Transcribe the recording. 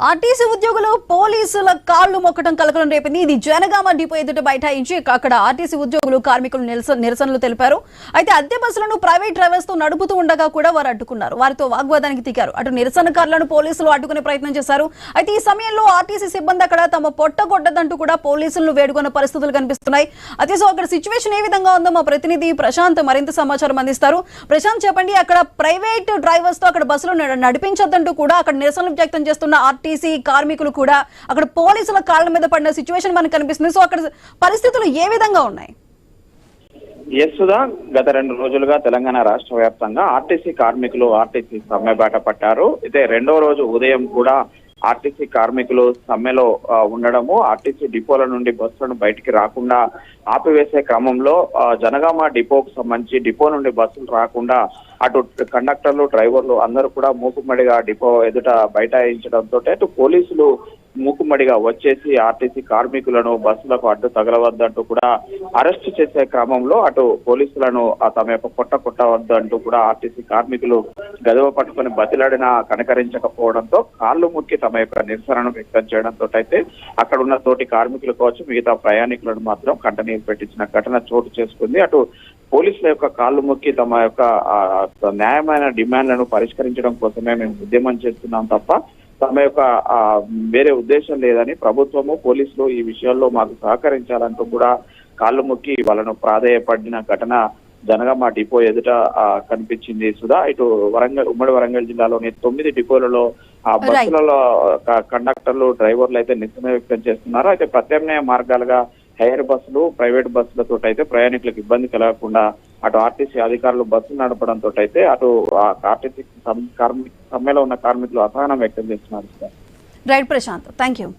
RTC ఉద్యోగులు పోలీసుల కాళ్లు మొక్కడం కలకలం రేపింది. ఇది జనగామ డిపో ఎదుట బైఠాయించి అక్కడ ఆర్టీసీ ఉద్యోగులు కార్మికులు నిరసనలు తెలిపారు. అయితే అద్దె బస్సులను ప్రైవేట్ డ్రైవర్స్ తో నడుపుతూ ఉండగా కూడా వారు అడ్డుకున్నారు. వారితో వాగ్వాదానికి దిగారు. అటు నిరసనకారులను పోలీసులు అడ్డుకునే ప్రయత్నం చేశారు. అయితే ఈ సమయంలో ఆర్టీసీ సిబ్బంది అక్కడ తమ పొట్ట కొట్టదంటూ కూడా పోలీసులను వేడుకున్న పరిస్థితులు కనిపిస్తున్నాయి. అయితే సో అక్కడ సిచ్యువేషన్ ఏ విధంగా ఉందో మా ప్రతినిధి ప్రశాంత్ మరింత సమాచారం అందిస్తారు. ప్రశాంత్ చెప్పండి, అక్కడ ప్రైవేట్ డ్రైవర్స్ తో అక్కడ బస్సులు నడిపించొద్దంటూ కూడా అక్కడ నిరసనలు వ్యక్తం చేస్తున్న ఆర్టీసీ కార్మికులు కూడా అక్కడ పోలీసుల కాళ్ల మీద పడిన సిచ్యువేషన్ మనకు కనిపిస్తుంది. సో అక్కడ పరిస్థితులు ఏ విధంగా ఉన్నాయి? యస్సుదా, గత 2 రోజులుగా తెలంగాణ రాష్ట్ర వ్యాప్తంగా ఆర్టీసీ కార్మికులు ఆర్టీసీ సమ్మె బాట పట్టారు. అయితే 2వ రోజు ఉదయం కూడా ఆర్టీసీ కార్మికులు సమ్మెలో ఉండడము, ఆర్టీసీ డిపోల నుండి బస్సులను బయటికి రాకుండా ఆపివేసే క్రమంలో జనగామ డిపోకు సంబంధించి డిపో నుండి బస్సులు రాకుండా అటు కండక్టర్లు డ్రైవర్లు అందరూ కూడా మూకుమ్మడిగా డిపో ఎదుట బైఠాయించడంతో అటు పోలీసులు మూకుమ్మడిగా వచ్చేసి ఆర్టీసీ కార్మికులను బస్సులకు అడ్డు తగలవద్దంటూ కూడా అరెస్ట్ చేసే క్రమంలో అటు పోలీసులను తమ యొక్క పొట్ట కొట్టవద్దంటూ కూడా ఆర్టీసీ కార్మికులు గదవ పట్టుకుని బతిలాడినా కనకరించకపోవడంతో కాళ్ళు ముక్కి తమ యొక్క నిరసనను వ్యక్తం చేయడంతో అయితే అక్కడ ఉన్న తోటి కార్మికులు కావచ్చు మిగతా ప్రయాణికులను మాత్రం కంటనీరు పెట్టించిన ఘటన చోటు చేసుకుంది. అటు పోలీసుల యొక్క కాళ్ళు మొక్కి తమ యొక్క న్యాయమైన డిమాండ్లను పరిష్కరించడం కోసమే మేము ఉద్యమం చేస్తున్నాం తప్ప తమ యొక్క వేరే ఉద్దేశం లేదని ప్రభుత్వము పోలీసులు ఈ విషయాల్లో మాకు సహకరించాలంటూ కూడా కాళ్ళు మొక్కి వాళ్ళను ప్రాధేయపడిన ఘటన జనగామ డిపో ఎదుట కనిపించింది. సుధా, ఇటు ఉమ్మడి వరంగల్ జిల్లాలోని 9 డిపోలలో ఆ బస్సులలో కండక్టర్లు డ్రైవర్లు అయితే నిరసన వ్యక్తం చేస్తున్నారు. అయితే ప్రత్యామ్నాయ మార్గాలుగా హైర్ బస్సులు ప్రైవేట్ బస్సులతో అయితే ప్రయాణికులకు ఇబ్బంది కలగకుండా అటు ఆర్టీసీ అధికారులు బస్సులు నడపడంతో అయితే అటు ఆర్టీసీ సమ్మెలో ఉన్న కార్మికులు అసహనం వ్యక్తం చేస్తున్నారు. Right Prashant, thank you.